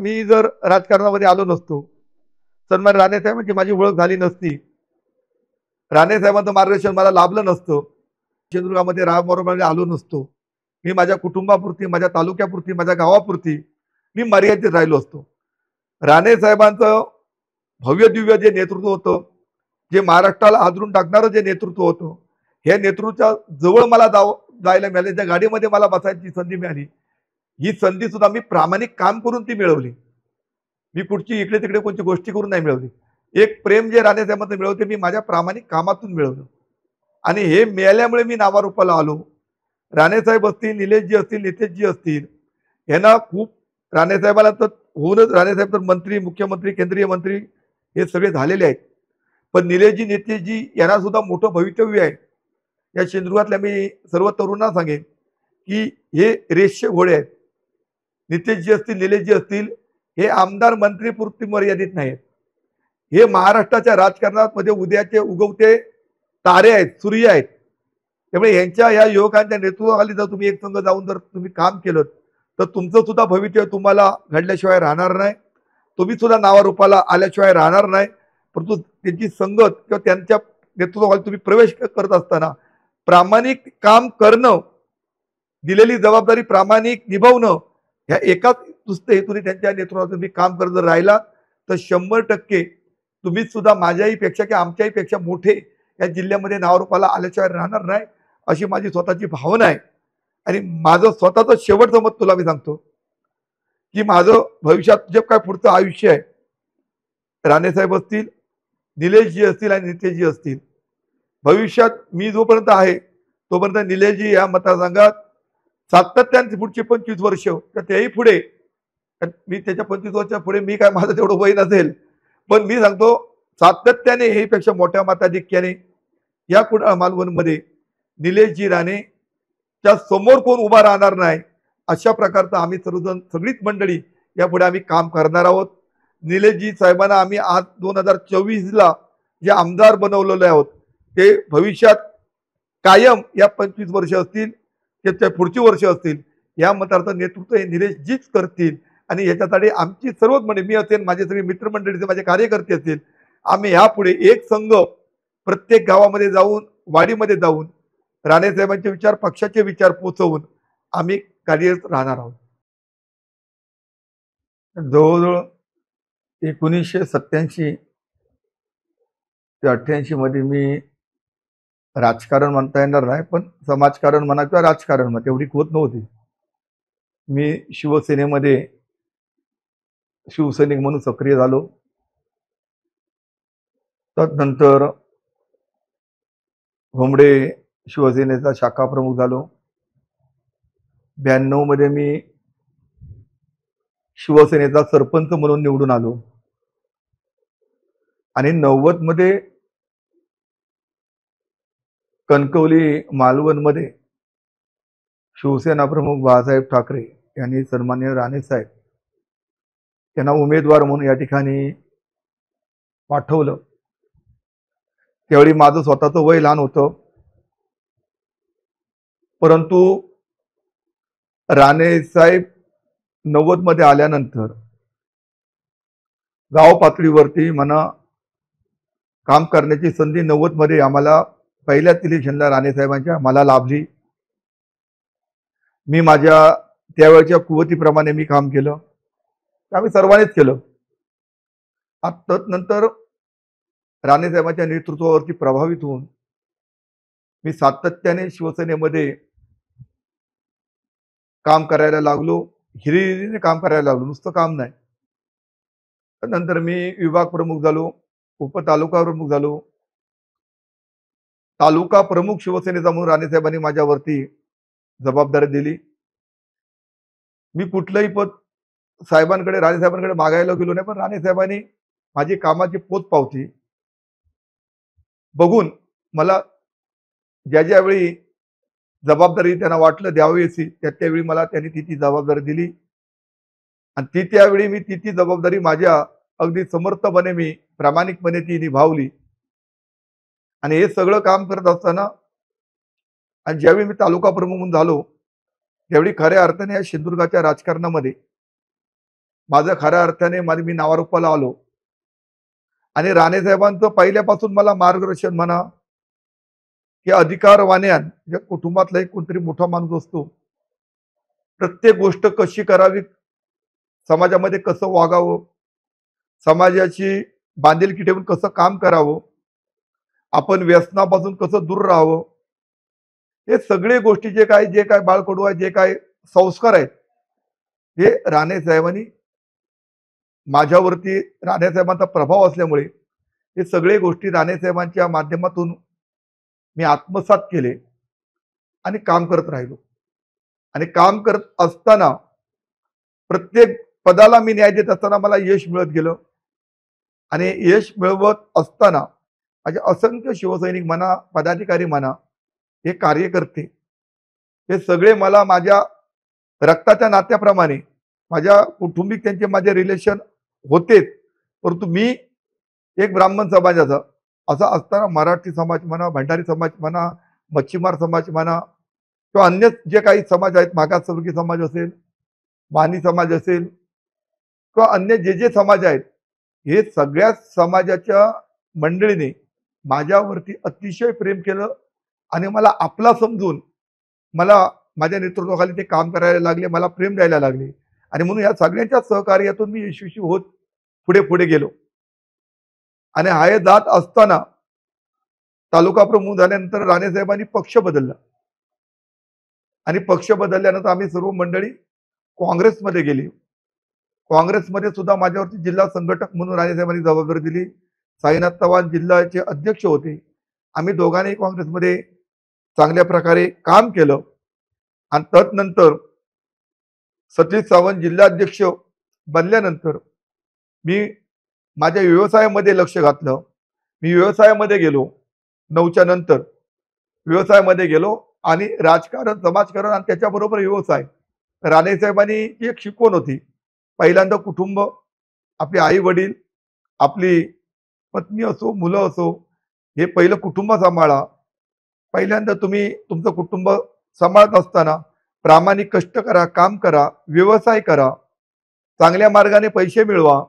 मी जर राजकारणामध्ये आलो नसतो, सन्मान राणे साहेबांची माझी ओळख झाली नसती, राणे साहेबांचं मार्गदर्शन मला लाभलं नसतं, सिंधुदुर्गामध्ये रामबरोबर आलो नसतो, मी माझ्या कुटुंबापुरती, माझ्या तालुक्यापुरती, माझ्या गावापुरती मी मर्यादित राहिलो असतो. राणे साहेबांचं भव्य दिव्य जे नेतृत्व होतं, जे महाराष्ट्राला हादरून टाकणारं जे नेतृत्व होतं, हे नेतृत्वाच्या जवळ मला जायला मिळाले, त्या गाडीमध्ये मला बसायची संधी मिळाली. ही संधी सुद्धा मी प्रामाणिक काम करून ती मिळवली. मी कुठची इकडे तिकडे कोणती गोष्टी करून नाही मिळवली. एक प्रेम जे राणे साहेबांचं मिळवते मी माझ्या प्रामाणिक कामातून मिळवलं आणि हे मिळाल्यामुळे मी नावारूपाला आलो. राणेसाहेब असतील, निलेशजी असतील, नितेशजी असतील, यांना खूप राणेसाहेबांना तर होऊनच राणेसाहेब तर मंत्री, मुख्यमंत्री, केंद्रीय मंत्री हे सगळे झालेले आहेत. पण निलेशजी, नितेशजी यांना सुद्धा मोठं भवितव्य आहे. या सिंधुदुर्गातल्या मी सर्व तरुणांना सांगेन की हे रेषीय घोडे आहेत. नितेशजी असतील, निलेशजी असतील, हे आमदार मंत्रीपुरती मर्यादित नाहीत. हे महाराष्ट्राच्या राजकारणात मध्ये उद्याचे उगवते तारे आहेत, सूर्य आहेत. त्यामुळे यांच्या या युवकांच्या नेतृत्वाखाली जर तुम्ही एक संघ जाऊन जर तुम्ही काम केलं तर तुमचं सुद्धा भवितव्य तुम्हाला घडल्याशिवाय राहणार नाही. तुम्ही सुद्धा नावारूपाला आल्याशिवाय राहणार नाही. परंतु त्यांची संगत किंवा त्यांच्या नेतृत्वाखाली तुम्ही प्रवेश करत असताना प्रामाणिक काम करणं, दिलेली जबाबदारी प्रामाणिक निभावणं, ह्या एकाच नुसतं हेतूने त्यांच्या नेतृत्वात तुम्ही काम करत जर राहिला तर 100% तुम्ही सुद्धा माझ्याही पेक्षा किंवा आमच्याही पेक्षा मोठे या जिल्ह्यामध्ये नावारूपाला आल्याशिवाय राहणार नाही, अशी माझी स्वतःची भावना आहे. आणि माझं स्वतःचं शेवटचं मत तुला मी सांगतो की माझं भविष्यात जे काय पुढचं आयुष्य आहे, राणेसाहेब असतील, निलेशजी असतील आणि नितेशजी असतील, भविष्यात मी जोपर्यंत आहे तोपर्यंत निलेशजी या मतदारसंघात सातत्याने पुढची 25 वर्ष तर तेही पुढे, मी त्याच्या 25 वर्षा पुढे मी काय माझं तेवढं वय नसेल, पण मी सांगतो सातत्याने हे पेक्षा मोठ्या मताधिक्याने या कुडाळ मालवणमध्ये निलेशजी राणे त्या समोर कोण उभा राहणार नाही अशा प्रकारचं आम्ही सर्वजण सगळीच मंडळी यापुढे आम्ही काम करणार आहोत. निलेशजी साहेबांना आम्ही आज 2024ला जे आमदार बनवलेले आहोत ते भविष्यात कायम या 25 वर्ष असतील, त्याच्या पुढची वर्ष असतील, या मताचं नेतृत्व हे निलेशजीच करतील. आणि याच्यासाठी आमची सर्वच मंडळी, मी असेल, माझे सगळे मित्रमंडळीचे माझे कार्यकर्ते असतील, आम्ही यापुढे एक संघ प्रत्येक गावामध्ये जाऊन, वाडीमध्ये जाऊन राणेसाहेबांचे विचार, पक्षाचे विचार पोचवून आम्ही कार्यरत राहणार आहोत. जवळजवळ 1987 ते 88 मध्ये मी राजकारण म्हणता येणार नाही, पण समाजकारण म्हणा किंवा राजकारण म्हणा तेवढी होत नव्हती. मी शिवसेनेमध्ये शिवसैनिक म्हणून सक्रिय झालो. तदनंतर होमडे शिवसेनेचा शाखा प्रमुख झालो. 92 मध्ये मी शिवसेनेचा सरपंच म्हणून निवडून आलो आणि 90 मध्ये कणकवली मालवणमध्ये शिवसेना प्रमुख बाळासाहेब ठाकरे यांनी सन्माननीय राणेसाहेब यांना उमेदवार म्हणून या ठिकाणी पाठवलं. त्यावेळी माझं स्वतःचं वय लहान होतं, परंतु राणेसाहेब 90 मध्ये आल्यानंतर गाव पातळीवरती म्हणा काम करण्याची संधी 90 मध्ये आम्हाला पहिल्याच इलेक्शनला राणेसाहेबांच्या मला लाभली. मी माझ्या त्यावेळच्या कुवतीप्रमाणे मी काम केलं, आम्ही सर्वांनीच केलं. आता नंतर राणेसाहेबांच्या नेतृत्वावरती प्रभावित होऊन मी सातत्याने शिवसेनेमध्ये काम करायला लागलो, हिरिरीने काम करायला लागलो, नुसतं काम नाही. नंतर मी विभाग प्रमुख झालो, उपतालुका प्रमुख झालो, तालुका प्रमुख शिवसेनेचा म्हणून राणेसाहेबांनी माझ्यावरती जबाबदारी दिली. मी कुठलंही पद साहेबांकडे, राणेसाहेबांकडे मागायला गेलो नाही, पण राणेसाहेबांनी माझी कामाची पोचपावती बघून मला ज्या ज्यावेळी जबाबदारी त्यांना वाटलं द्यावीशी त्यावेळी मला त्यांनी ती जबाबदारी दिली आणि त्यावेळी मी ती जबाबदारी माझ्या अगदी समर्थपणे मी प्रामाणिकपणे ती निभावली. आणि हे सगळं काम करत असताना आणि ज्यावेळी मी तालुका प्रमुख म्हणून झालो त्यावेळी खऱ्या अर्थाने या सिंधुदुर्गाच्या राजकारणामध्ये माझं खऱ्या अर्थाने मी नावारूपाला आलो आणि राणे साहेबांचं पहिल्यापासून मला मार्गदर्शन म्हणा की अधिकारवाण्यान ज्या कुटुंबातला एक कोणतरी मोठा माणूस असतो, प्रत्येक गोष्ट कशी करावी, समाजामध्ये कसं वागावं, समाजाची बांधिलकी ठेवून कसं काम करावं, आपण व्यसनापासून कसं दूर राहावं, हे सगळे गोष्टी जे काय बाळकडू आहे, जे काय संस्कार आहेत, हे राणे साहेबांनी माझ्यावरती, राणे साहेबांचा प्रभाव असल्यामुळे हे सगळे गोष्टी राणे साहेबांच्या माध्यमातून मी आत्मसात केले आणि काम करत राहिलो. आणि काम करत असताना प्रत्येक पदाला मी न्याय देत असताना मला यश मिळत गेलं आणि यश मिळवत असताना माझे असंख्य शिवसैनिक म्हणा, पदाधिकारी म्हणा, हे कार्यकर्ते, हे सगळे मला माझ्या रक्ताच्या नात्याप्रमाणे, माझ्या कुटुंबिक त्यांचे माझे रिलेशन होतेच, परंतु मी एक ब्राह्मण समाजाचा असा असताना मराठी समाज म्हणा, भंडारी समाज म्हणा, मच्छीमार समाज म्हणा किंवा अन्य जे काही समाज आहेत, मागासवर्गीय समाज असेल, मानी समाज असेल किंवा अन्य जे जे समाज आहेत, हे सगळ्या समाजाच्या मंडळीने माझ्यावरती अतिशय प्रेम केलं आणि मला आपला समजून मला माझ्या नेतृत्वाखाली ते काम करायला लागले, मला प्रेम द्यायला लागले आणि म्हणून या सगळ्यांच्या सहकार्यातून मी यशस्वी होत पुढे पुढे गेलो. आणि हे जात असताना तालुका प्रमुख झाल्यानंतर राणे साहेबांनी पक्ष बदलला आणि पक्ष बदलल्यानंतर आम्ही सर्व मंडळी काँग्रेसमध्ये गेली. काँग्रेसमध्ये सुद्धा माझ्यावरती जिल्हा संघटक म्हणून राणे साहेबांनी जबाबदारी दिली. साईनाथ चव्हाण जिल्ह्याचे अध्यक्ष होते. आम्ही दोघांनी काँग्रेसमध्ये चांगल्या प्रकारे काम केलं आणि तदनंतर सतीश सावंत जिल्हाध्यक्ष बनल्यानंतर मी माझ्या व्यवसायामध्ये लक्ष घातलं. मी व्यवसायामध्ये गेलो. 9च्या नंतर व्यवसायामध्ये गेलो आणि राजकारण, समाजकारण आणि त्याच्याबरोबर व्यवसाय. राणे साहेबांनी जी एक शिकवण होती, पहिल्यांदा कुटुंब, आपले आई वडील, आपली पत्नी असो, मुलं असो, हे पहिलं कुटुंब सांभाळा. पहिल्यांदा तुम्ही तुमचं कुटुंब सांभाळत असताना प्रामाणिक कष्ट करा, काम करा, व्यवसाय करा, चांगल्या मार्गाने पैसे मिळवा,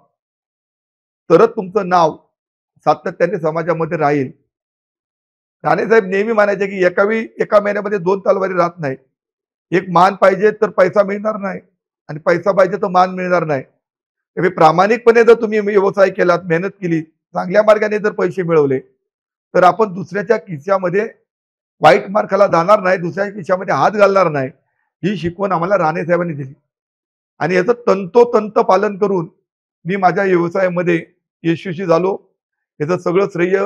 तरच तुमचं नाव सातत्याने समाजामध्ये राहील. राणेसाहेब नेहमी म्हणायचे की एका महिन्यामध्ये 2 तलवारी राहत नाही. एक मान पाहिजे तर पैसा मिळणार नाही आणि पैसा पाहिजे तर मान मिळणार नाही. त्यामुळे प्रामाणिकपणे जर तुम्ही व्यवसाय केलात, मेहनत केली, चांगल्या मार्गाने जर पैसे मिळवले, तर आपण दुसऱ्याच्या खिशामध्ये वाईट मार्गाला जाणार नाही, दुसऱ्या खिशामध्ये हात घालणार नाही. ही शिकवण आम्हाला राणे साहेबांनी दिली आणि याचं तंतोतंत पालन करून मी माझ्या व्यवसायामध्ये यशस्वी झालो. याचं सगळं श्रेय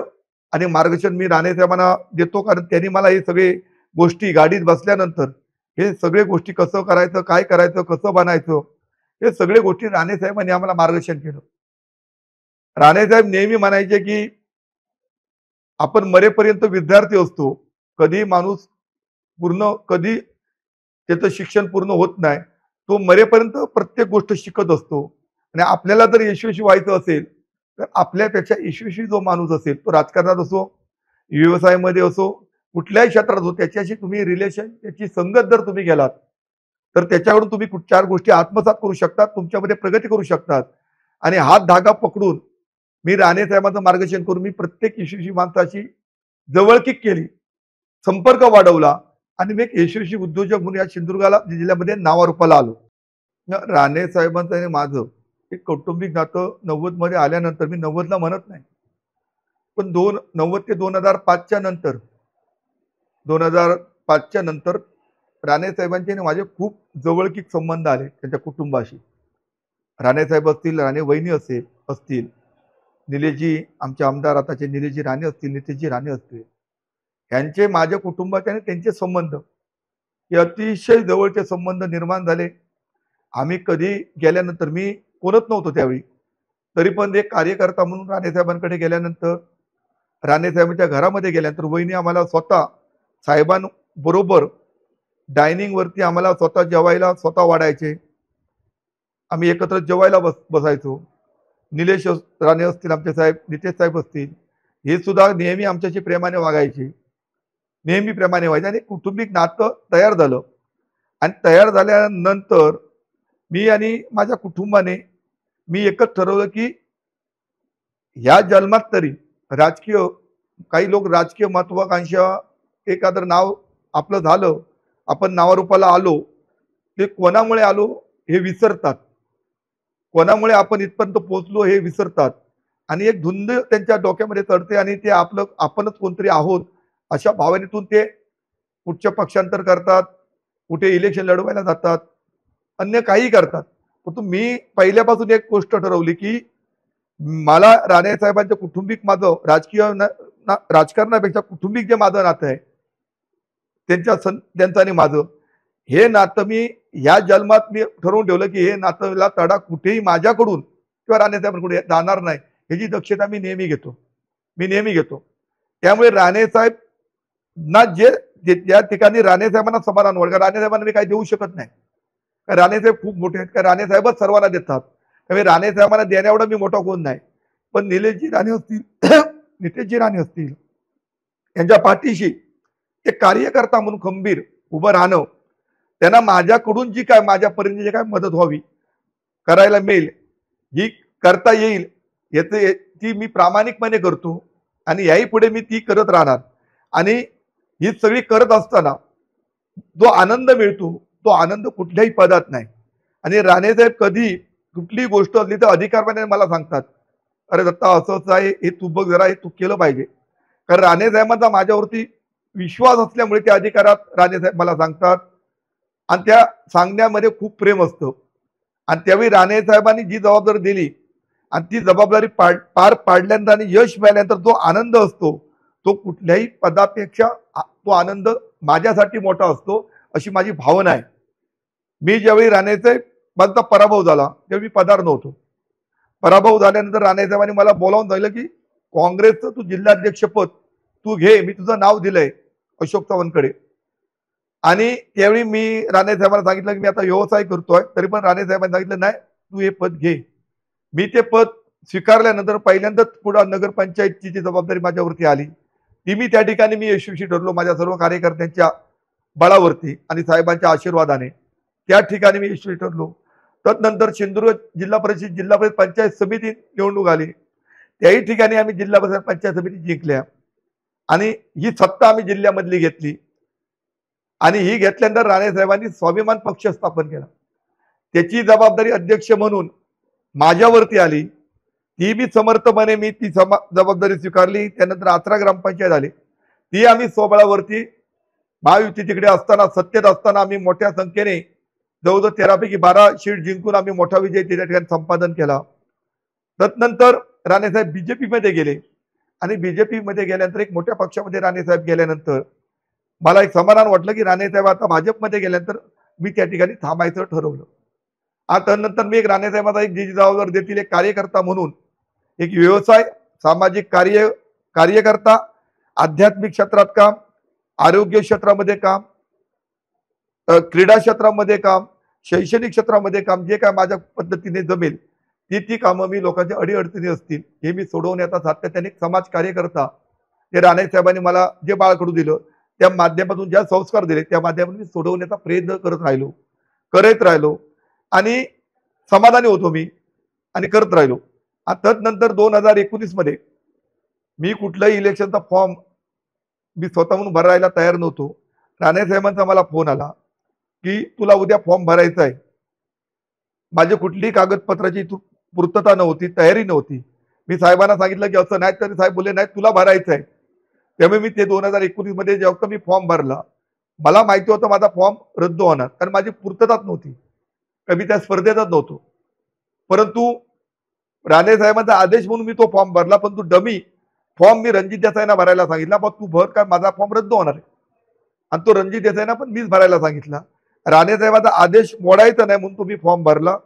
आणि मार्गदर्शन मी राणे साहेबांना देतो, कारण त्यांनी मला हे सगळे गोष्टी गाडीत बसल्यानंतर हे सगळे गोष्टी कसं करायचं, काय करायचं, कसं बनायचं, हे सगळे गोष्टी राणे साहेबांनी आम्हाला मार्गदर्शन केलं. राणे साहेब नेहमी म्हणायचे की आपण मरेपर्यंत विद्यार्थी असतो. कधी माणूस कधी त्याचं शिक्षण पूर्ण होत नाही. तो मरेपर्यंत प्रत्येक गोष्ट शिकत असतो आणि आपल्याला जर यशस्वी व्हायचं असेल, तर आपल्यापेक्षा यशस्वी जो माणूस असेल, तो राजकारणात असो, व्यवसायामध्ये असो, कुठल्याही क्षेत्रात असो, त्याच्याशी तुम्ही रिलेशन, त्याची संगत जर तुम्ही गेलात, तर त्याच्याकडून तुम्ही 4 गोष्टी आत्मसात करू शकतात, तुमच्यामध्ये प्रगती करू शकतात. आणि हात धागा पकडून मी राणे साहेबांचं मार्गदर्शन करून मी प्रत्येक यशस्वी माणसाची जवळकीक केली, संपर्क वाढवला आणि मी एक यशस्वी उद्योजक म्हणून या सिंधुदुर्गाला जिल्ह्यामध्ये नावारूपाला आलो. राणे साहेबांचं आणि माझं एक कौटुंबिक नातं 90 मध्ये आल्यानंतर, मी 90ला म्हणत नाही, पण 90 ते 2005च्या नंतर, 2005च्या नंतर राणे साहेबांचे आणि माझे खूप जवळकीक संबंध आले त्यांच्या कुटुंबाशी. राणे साहेब असतील, राणे वहिनी असतील, निलेशजी आमचे आमदार आताचे निलेशजी राणे असतील, नितेशजी राणे असतील, यांचे माझ्या कुटुंबाचे आणि त्यांचे संबंध हे अतिशय जवळचे संबंध निर्माण झाले. आम्ही कधी गेल्यानंतर, मी कोणत नव्हतो त्यावेळी, तरी पण एक कार्यकर्ता म्हणून राणे साहेबांकडे गेल्यानंतर, राणे साहेबांच्या घरामध्ये गेल्यानंतर वहिनी आम्हाला स्वतः साहेबांबरोबर डायनिंग वरती आम्हाला स्वतः जेवायला स्वतः वाढायचे. आम्ही एकत्र जेवायला बसायचो. निलेश राणे असतील आमचे साहेब, नितेश साहेब असतील, हे सुद्धा नेहमी आमच्याशी प्रेमाने वागायचे, नेहमी प्रेमाने व्हायचे आणि कौटुंबिक नातं तयार झालं. आणि तयार झाल्यानंतर मी आणि माझ्या कुटुंबाने मी एकच ठरवलं की ह्या जन्मात तरी राजकीय, काही लोक राजकीय महत्वाकांक्षा, एखादं नाव आपलं झालं, आपण नावारूपाला आलो, ते कोणामुळे आलो हे विसरतात, कोणामुळे आपण इथपर्यंत पोहोचलो हे विसरतात आणि एक धुंद त्यांच्या डोक्यामध्ये चढते आणि ते आपणच कोणतरी आहोत अशा भावनेतून ते कुठच्या पक्षांतर करतात, कुठे इलेक्शन लढवायला जातात, अन्य काही करतात. परंतु मी पहिल्यापासून एक गोष्ट ठरवली की मला राणे साहेबांच्या कुटुंबिक माझं राजकारणापेक्षा कुटुंबिक जे माझं नातं आहे त्यांचं आणि माझं, हे नातं मी ह्या जन्मात मी ठरवून ठेवलं की हे नात्याला तडा कुठेही माझ्याकडून किंवा राणे साहेबांकडून जाणार नाही, ह्याची दक्षता मी नेहमी घेतो. त्यामुळे राणे साहेब ना ज्या ठिकाणी राणे साहेबांना समाधान वाटतं, राणे साहेबांना मी काही देऊ शकत नाही, राणे साहेब खूप मोठे आहेत, का राणे साहेबच सर्वांना देतात. त्यामुळे राणे साहेबांना देण्याएवढा मी मोठा कोण नाही. पण निलेशजी राणे असतील नितेशजी राणे असतील, यांच्या पाठीशी एक कार्यकर्ता म्हणून खंबीर उभं राहणं, त्यांना माझ्याकडून जी काय माझ्या परीने जी काय मदत व्हावी, करायला मिळेल, जी करता येईल, याचे ती मी प्रामाणिकपणे करतो आणि याही पुढे मी ती करत राहणार. आणि ही सगळी करत असताना जो आनंद मिळतो तो आनंद कुठल्याही पदात नाही. आणि राणेसाहेब कधी कुठलीही गोष्ट असली तर अधिकारपणे मला सांगतात, अरे दत्ता असं आहे, हे तू बघ जरा, हे तू केलं पाहिजे. कारण राणेसाहेबांचा माझ्यावरती विश्वास असल्यामुळे त्या अधिकारात राणेसाहेब मला सांगतात आणि त्या सांगण्यामध्ये खूप प्रेम असतं. आणि त्यावेळी राणेसाहेबांनी जी जबाबदारी दिली आणि ती जबाबदारी पार पाडल्यानंतर आणि यश मिळाल्यानंतर जो आनंद असतो तो कुठल्याही पदापेक्षा तो आनंद माझ्यासाठी मोठा असतो, अशी माझी भावना आहे. मी ज्यावेळी राणेसाहेबांचा पराभव झाला तेव्हा मी पदार नव्हतो. पराभव झाल्यानंतर राणेसाहेबांनी मला बोलावून सांगितलं की काँग्रेसचं तू जिल्हाध्यक्षपद तू घे, मी तुझं नाव दिलंय अशोक चव्हाणकडे. आणि त्यावेळी मी राणेसाहेबांना सांगितलं की मी आता व्यवसाय करतोय, तरी पण राणेसाहेबांनी सांगितलं नाही तू हे पद घे. मी ते पद स्वीकारल्यानंतर पहिल्यांदाच पुढे नगरपंचायतची जी जबाबदारी माझ्यावरती आली, ती मी त्या ठिकाणी मी यशस्वी ठरलो माझ्या सर्व कार्यकर्त्यांच्या बळावरती आणि साहेबांच्या आशीर्वादाने त्या ठिकाणी मी यशस्वी ठरलो. तदनंतर सिंधुदुर्ग जिल्हा परिषद पंचायत समिती निवडणूक आली, त्याही ठिकाणी आम्ही जिल्हा परिषद पंचायत समिती जिंकल्या आणि ही सत्ता आम्ही जिल्ह्यामधली घेतली. आणि ही घेतल्यानंतर राणेसाहेबांनी स्वाभिमान पक्ष स्थापन केला, त्याची जबाबदारी अध्यक्ष म्हणून माझ्यावरती आली. ती मी समर्थपणे मी ती जबाबदारी स्वीकारली. त्यानंतर 18 ग्रामपंचायत आली, ती आम्ही स्वबळावरती महायुती तिकडे असताना सत्तेत असताना आम्ही मोठ्या संख्येने जवळजवळ 13 पैकी 12 सीट जिंकून आम्ही मोठा विजय त्या ठिकाणी संपादन केला. तदनंतर राणेसाहेब बीजेपी मध्ये गेले आणि बीजेपी मध्ये गेल्यानंतर एक मोठ्या पक्षामध्ये राणेसाहेब गेल्यानंतर मला एक समाधान वाटलं की राणेसाहेब आता भाजपमध्ये गेल्यानंतर मी त्या ठिकाणी थांबायचं ठरवलं. आता नंतर मी एक राणेसाहेबांचा एक जी जबाबदारी देतील एक कार्यकर्ता म्हणून एक व्यवसाय, सामाजिक कार्यकर्ता, आध्यात्मिक क्षेत्रात काम, आरोग्य क्षेत्रामध्ये काम, क्रीडा क्षेत्रामध्ये काम, शैक्षणिक क्षेत्रामध्ये काम, जे काय माझ्या पद्धतीने जमेल ती कामं मी लोकांच्या अडीअडचणी असतील हे मी सोडवण्याचा सातत्याने एक समाज कार्यकर्ता ते राणेसाहेबांनी मला जे बाळकडू दिलं त्या माध्यमातून ज्या संस्कार दिले त्या माध्यमातून मी सोडवण्याचा प्रयत्न करत राहिलो आणि समाधानी होतो मी आणि करत राहिलो. तदनंतर 2019 मध्ये मी कुठल्याही इलेक्शनचा फॉर्म मी स्वतःहून भरायला तयार नव्हतो. राणेसाहेबांचा मला फोन आला की तुला उद्या फॉर्म भरायचा आहे. माझी कुठलीही कागदपत्राची पूर्तता नव्हती, तयारी नव्हती. मी साहेबांना सांगितलं की असं नाही, तरी साहेब बोलले नाही तुला भरायचं आहे. त्यामुळे मी ते 2019 मध्ये जेव्हा मी फॉर्म भरला, मला माहिती होतं माझा फॉर्म रद्द होणार, कारण माझी पूर्तताच नव्हती, मी त्या स्पर्धेतच नव्हतो. परंतु राणेसाहेबांचा आदेश म्हणून मी तो फॉर्म भरला, पण तू डमी फॉर्म मी रणजित देसाईंना भरायला सांगितला, पण तू भर काय माझा फॉर्म रद्द होणार आहे. आणि तो रणजित देसाईंना पण मीच भरायला सांगितला. राणेसाहेबांचा आदेश मोडायचा नाही म्हणून तुम्ही फॉर्म भरला,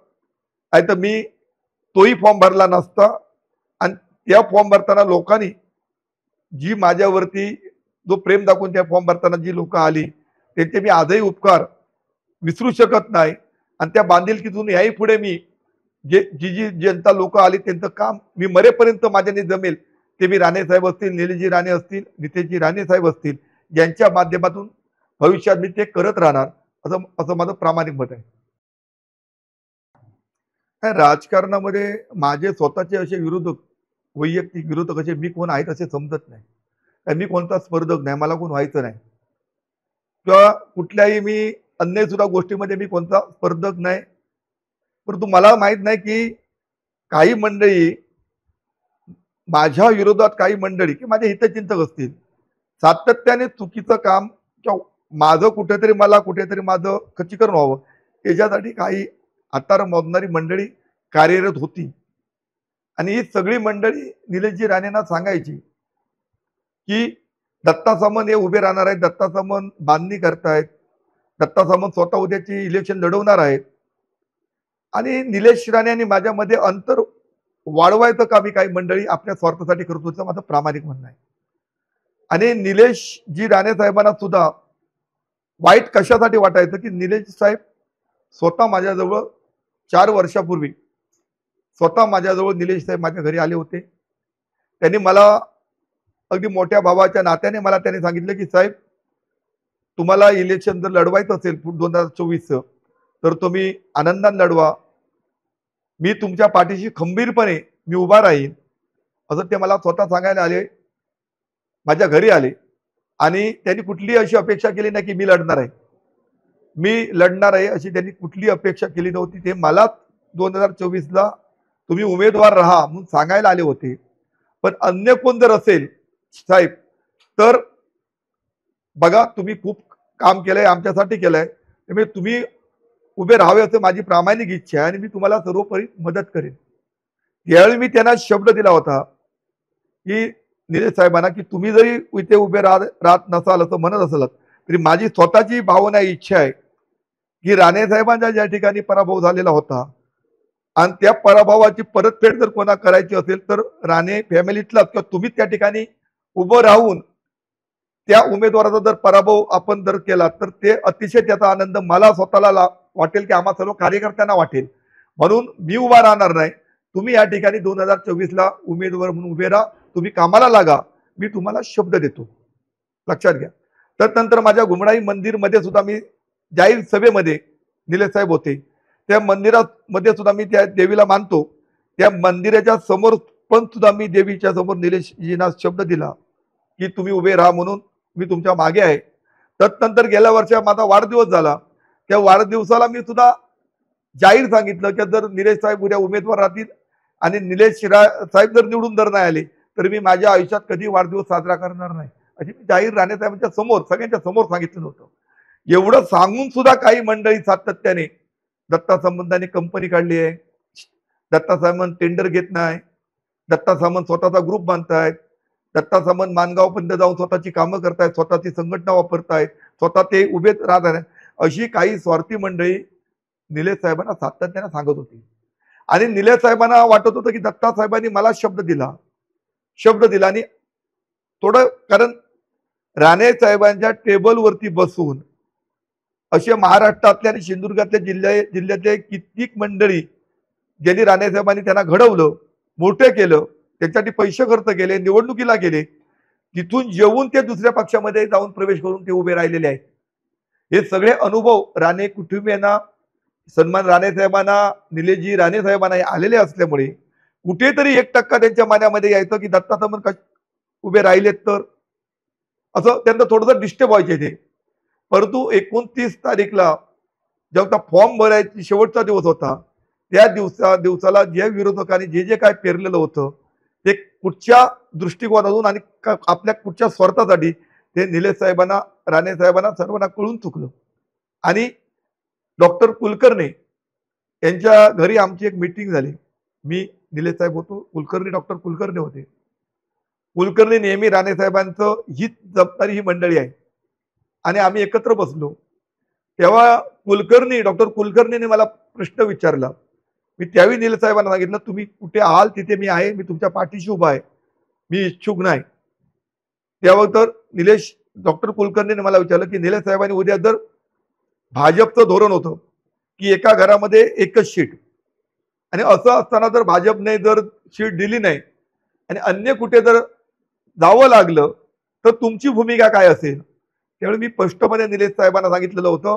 नाही तर मी तोही फॉर्म भरला नसता. आणि त्या फॉर्म भरताना लोकांनी जी माझ्यावरती जो प्रेम दाखवून त्या फॉर्म भरताना जी लोक आली त्यांचे मी आजही उपकार विसरू शकत नाही. आणि त्या बांधिलकीतून याही पुढे मी जी जनता लोक आली त्यांचं काम मी मरेपर्यंत माझ्याने जमेल ते मी राणेसाहेब असतील, निलेशजी राणे असतील, नितेशजी राणे साहेब असतील, यांच्या माध्यमातून भविष्यात मी ते करत राहणार असं माझं प्रामाणिक मत आहे. राजकारणामध्ये माझे स्वतःचे असे विरोधक, वैयक्तिक विरोधक असे मी कोण आहेत असे समजत नाही. कारण मी कोणता स्पर्धक नाही, मला कोण व्हायचं नाही किंवा कुठल्याही मी अन्य सुद्धा गोष्टीमध्ये मी कोणता स्पर्धक नाही. परंतु मला माहित नाही की काही मंडळी माझ्या विरोधात, काही मंडळी की माझे हितचिंतक असतील, सातत्याने चुकीचं काम किंवा माझं कुठेतरी, मला कुठेतरी माझं खच्चीकरण व्हावं याच्यासाठी काही हातार मोजणारी मंडळी कार्यरत होती. आणि ही सगळी मंडळी निलेशजी राणेंना सांगायची की दत्ता सामंत हे उभे राहणार आहेत, दत्ता सामंत बांधणी करतायत, दत्ता सामंत स्वतः उद्याची इलेक्शन लढवणार आहेत आणि निलेश राणे आणि माझ्यामध्ये अंतर वाढवायचं का मी काही मंडळी आपल्या स्वार्थासाठी करतो, असं माझं प्रामाणिक म्हणणं आहे. आणि निलेश जी राणे साहेबांना सुद्धा वाईट कशासाठी वाटायचं की निलेश साहेब स्वतः माझ्याजवळ 4 वर्षापूर्वी स्वतः माझ्याजवळ निलेश साहेब माझ्या घरी आले होते. त्यांनी मला अगदी मोठ्या भावाच्या नात्याने मला त्यांनी सांगितलं की साहेब, तुम्हाला इलेक्शन जर लढवायचं असेल 2024चं तर तुम्ही आनंदाने लढवा, मी तुमच्या पाठीशी खंबीरपणे मी उभा राहीन, असं ते मला स्वतः सांगायला आले. माझ्या घरी आले आणि त्यांनी कुठलीही अशी अपेक्षा केली नाही की मी लढणार आहे, मी लढणार आहे अशी त्यांनी कुठली अपेक्षा केली नव्हती. ते मला 2024ला तुम्ही उमेदवार राहा म्हणून सांगायला आले होते. पण अन्य कोण जर असेल साहेब तर बघा, तुम्ही खूप काम केलंय, आमच्यासाठी केलंय, त्यामुळे तुम्ही उभे राहावे असं माझी प्रामाणिक इच्छा आहे आणि मी तुम्हाला सर्वोपरी मदत करेन. यावेळी मी त्यांना शब्द दिला होता की निलेश साहेबांना की तुम्ही जरी इथे उभे राहत नसाल असं म्हणत असाल तरी माझी स्वतःची भावना, इच्छा आहे की राणे साहेबांचा ज्या ठिकाणी पराभव झालेला होता आणि त्या पराभवाची परतफेड जर कोणा करायची असेल तर राणे फॅमिलीतलाच किंवा तुम्ही त्या ठिकाणी उभं राहून त्या उमेदवाराचा जर पराभव आपण जर केला तर ते अतिशय त्याचा आनंद मला स्वतःला वाटेल की आम्हा सर्व कार्यकर्त्यांना वाटेल. म्हणून मी उभा राहणार नाही, तुम्ही या ठिकाणी 2024ला उमेदवार म्हणून उभे राहा, तुम्ही कामाला लागा, मी तुम्हाला शब्द देतो, लक्षात घ्या. तर नंतर माझ्या घुमडाई मंदिरमध्ये सुद्धा मी जाहीर सभेमध्ये निलेश साहेब होते, त्या मंदिरामध्ये सुद्धा मी त्या देवीला मानतो, त्या मंदिराच्या समोर पण सुद्धा मी देवीच्या समोर निलेशजींना शब्द दिला की तुम्ही उभे राहा म्हणून, मी तुमच्या मागे आहे. तदनंतर गेल्या वर्षी माझा वाढदिवस झाला, त्या वाढदिवसाला मी सुद्धा जाहीर सांगितलं की जर निलेश साहेब उद्या उमेदवार राहतील आणि निलेश साहेब जर निवडून जर नाही आले तर मी माझ्या आयुष्यात कधी वाढदिवस साजरा करणार नाही, अशी मी जाहीर राणे साहेबांच्या समोर, सगळ्यांच्या समोर सांगितलं होतं. एवढं सांगून सुद्धा काही मंडळी सातत्याने दत्ता सामंतांनी कंपनी काढली आहे, दत्ता सामंत टेंडर घेत नाही, दत्ता सामंत स्वतःचा ग्रुप बांधतायत, दत्ता सामंत मानगावपर्यंत जाऊन स्वतःची कामं करतायत, स्वतःची संघटना वापरतायत, स्वतः ते उभेच राहत आहेत, अशी काही स्वार्थी मंडळी निलेश साहेबांना सातत्याने सांगत होती. आणि निलेश साहेबांना वाटत होतं की दत्ता साहेबांनी मला शब्द दिला आणि थोडं, कारण राणे साहेबांच्या टेबलवरती बसून असे महाराष्ट्रातल्या आणि सिंधुदुर्गातल्या जिल्ह्यातले कित्येक मंडळी ज्यांनी राणे साहेबांनी त्यांना घडवलं, मोठे केलं, त्यांच्यासाठी पैसे खर्च केले, निवडणुकीला गेले, तिथून जेवून ते दुसऱ्या पक्षामध्ये जाऊन प्रवेश करून ते उभे राहिलेले आहेत. हे सगळे अनुभव राणे कुटुंबियांना, सन्मान राणे साहेबांना, निलेशजी राणे साहेबांना आलेले असल्यामुळे कुठेतरी 1% त्यांच्या मनामध्ये यायचं की दत्ता सामंत उभे राहिलेत तर असं त्यांना थोडंसं डिस्टर्ब व्हायचे ते. परंतु 29 तारीखला जेव्हा फॉर्म भरायचा शेवटचा दिवस होता, त्या दिवसाला ज्या विरोधकांनी जे काय पेरलेलं होतं ते कुठच्या दृष्टिकोनातून आणि आपल्या कुठच्या स्वार्थासाठी ते निलेश साहेबांना, राणे साहेबांना सर्वांना कळून चुकलं. आणि डॉक्टर कुलकर्णी यांच्या घरी आमची एक मीटिंग झाली, मी निलेश साहेब होतो, कुलकर्णी डॉक्टर कुलकर्णी होते. कुलकर्णी नेहमी राणे साहेबांचं हित जपणारी ही मंडळी आहे आणि आम्ही एकत्र बसलो. तेव्हा डॉक्टर कुलकर्णीने मला प्रश्न विचारला. मी त्यावेळी निलेश साहेबांना सांगितलं, तुम्ही कुठे आहाल तिथे मी आहे, मी तुमच्या पाठीशी उभा आहे, मी इच्छुक नाही. तेव्हा तर डॉक्टर कुलकर्णीने मला विचारलं की निलेश साहेबांनी उद्या जर भाजपचं धोरण होतं की एका घरामध्ये एकच सीट, आणि असं असताना जर भाजपने जर सीट दिली नाही आणि अन्य कुठे जर जावं लागलं तर तुमची भूमिका काय असेल. त्यावेळी मी स्पष्टपणे निलेश साहेबांना सांगितलेलं होतं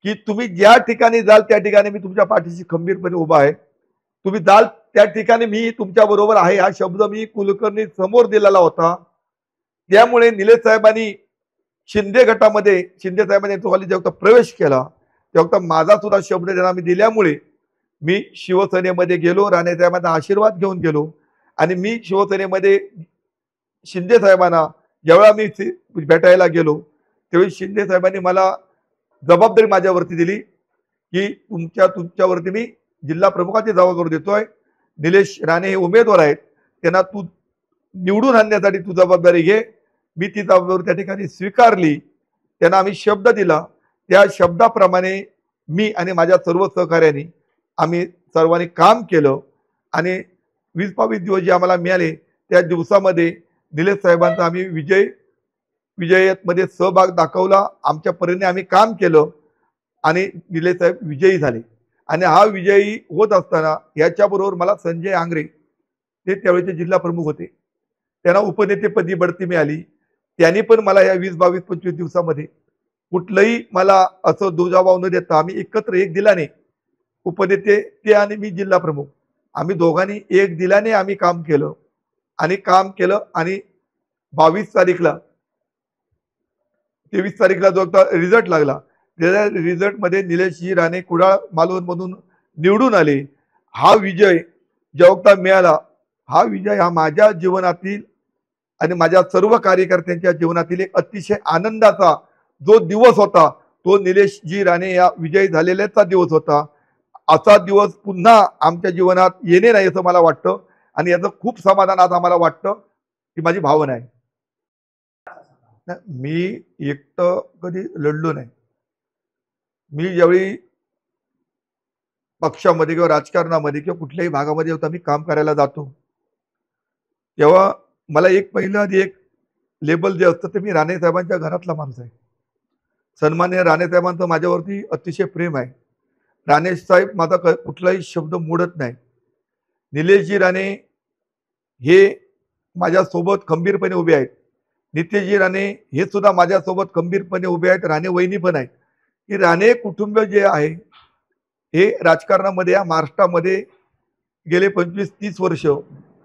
की तुम्ही ज्या ठिकाणी जाल त्या ठिकाणी मी तुमच्या पाठीशी खंबीरपणे उभा आहे. तुम्ही जाल त्या ठिकाणी मी तुमच्या बरोबर आहे हा शब्द मी कुलकर्णी समोर दिलेला होता. त्यामुळे निलेश साहेबांनी शिंदे गटामध्ये शिंदे साहेबांनी जेव्हा प्रवेश केला तेव्हा माझा सुद्धा शब्द त्यांना मी दिल्यामुळे मी शिवसेनेमध्ये गेलो, राणे साहेबांचा आशीर्वाद घेऊन गेलो आणि मी शिवसेनेमध्ये शिंदे साहेबांना जेव्हा मी भेटायला गेलो त्यावेळी शिंदे साहेबांनी मला जबाबदारी माझ्यावरती दिली की तुमच्यावरती मी जिल्हा प्रमुखाची जबाबदारी देतोय. निलेश राणे हे उमेदवार आहेत, त्यांना तू निवडून आणण्यासाठी तू जबाबदारी घे. मी ती जबाबदारी त्या ठिकाणी स्वीकारली. त्यांना आम्ही शब्द दिला, त्या शब्दाप्रमाणे मी आणि माझ्या सर्व सहकार्यांनी आम्ही सर्वांनी काम केलं आणि 20-22 दिवस जे आम्हाला मिळाले त्या दिवसामध्ये निलेश साहेबांचा आम्ही विजयामध्ये सहभाग दाखवला. आमच्या परीने आम्ही काम केलं आणि निलेश साहेब विजयी झाले. आणि हा विजयी होत असताना याच्याबरोबर मला संजय आंग्रे ते त्यावेळेचे जिल्हा प्रमुख होते, त्यांना उपनेतेपदी बढती मिळाली. त्यांनी पण मला या 20-22-25 दिवसामध्ये कुठलंही मला असं दुजाभाव न देता आम्ही एकत्र एक दिलाने उपनेते ते आणि मी जिल्हा प्रमुख आम्ही दोघांनी एक दिलाने आम्ही काम केलं आणि 22 तारीखला 23 तारीखला जो रिझल्ट लागला त्या रिझल्टमध्ये निलेशजी राणे कुडाळ मालवण मधून निवडून आले. हा विजय जेव्हा मिळाला, हा विजय हा माझ्या जीवनातील आणि माझ्या सर्व कार्यकर्त्यांच्या जीवनातील एक अतिशय आनंदाचा जो दिवस होता तो निलेशजी राणे या विजयी झालेल्याचा दिवस होता. असा दिवस पुन्हा आमच्या जीवनात येणे नाही असं मला वाटतं आणि याचं खूप समाधान आज आम्हाला वाटतं की माझी भावना आहे. मी एकटं कधी लढलो नाही. मी ज्यावेळी पक्षामध्ये किंवा राजकारणामध्ये किंवा कुठल्याही भागामध्ये होता मी काम करायला जातो तेव्हा मला एक पहिलं आधी एक लेबल जे असतं ते मी राणे साहेबांच्या घरातला माणूस आहे. सन्मान्य राणे साहेबांचं माझ्यावरती अतिशय प्रेम आहे. राणे साहेब माझा कुठलाही शब्द मोडत नाही. निलेशजी राणे हे माझ्यासोबत खंबीरपणे उभे आहेत. नितेशजी राणे हे सुद्धा माझ्यासोबत खंबीरपणे उभे आहेत. राणे वहिनी पण आहेत. की राणे कुटुंब जे आहे हे राजकारणामध्ये या महाराष्ट्रामध्ये गेले 25-30 वर्ष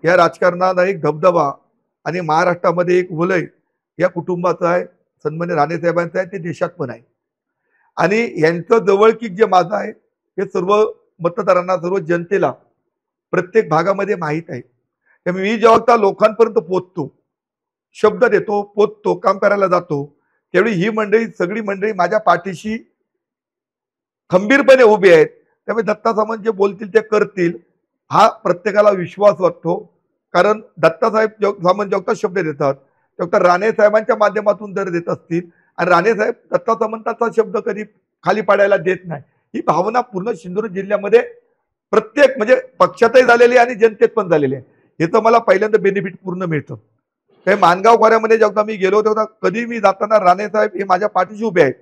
या राजकारणाला एक धबधबा आणि महाराष्ट्रामध्ये एक वलय या कुटुंबाचं आहे. सन्मान्य राणे साहेबांचं आहे, ते देशात पण आहे. आणि यांचं जवळकीक जे माझं आहे हे सर्व मतदारांना सर्व जनतेला प्रत्येक भागामध्ये माहीत आहे. त्यामुळे मी जेव्हा लोकांपर्यंत पोहोचतो, शब्द देतो, पोचतो, काम करायला जातो त्यावेळी ही मंडळी सगळी मंडळी माझ्या पाठीशी खंबीरपणे उभी आहेत. त्यामुळे दत्ता सामंत जे बोलतील ते करतील हा प्रत्येकाला विश्वास वाटतो. कारण दत्तासाहेब सामंत जेव्हा शब्द देतात तेव्हा राणे साहेबांच्या माध्यमातून जर देत असतील आणि राणे साहेब दत्ता सामंताचा शब्द कधी खाली पाडायला देत नाही, ही भावना पूर्ण सिंधुदुर्ग जिल्ह्यामध्ये प्रत्येक म्हणजे पक्षातही झालेली आणि जनतेत पण झालेली आहे. हे तर मला पहिल्यांदा बेनिफिट पूर्ण मिळतं. काही मानगाव खोऱ्यामध्ये जेव्हा मी गेलो तेव्हा कधी मी जाताना राणे साहेब हे माझ्या पाठीशी उभे आहेत,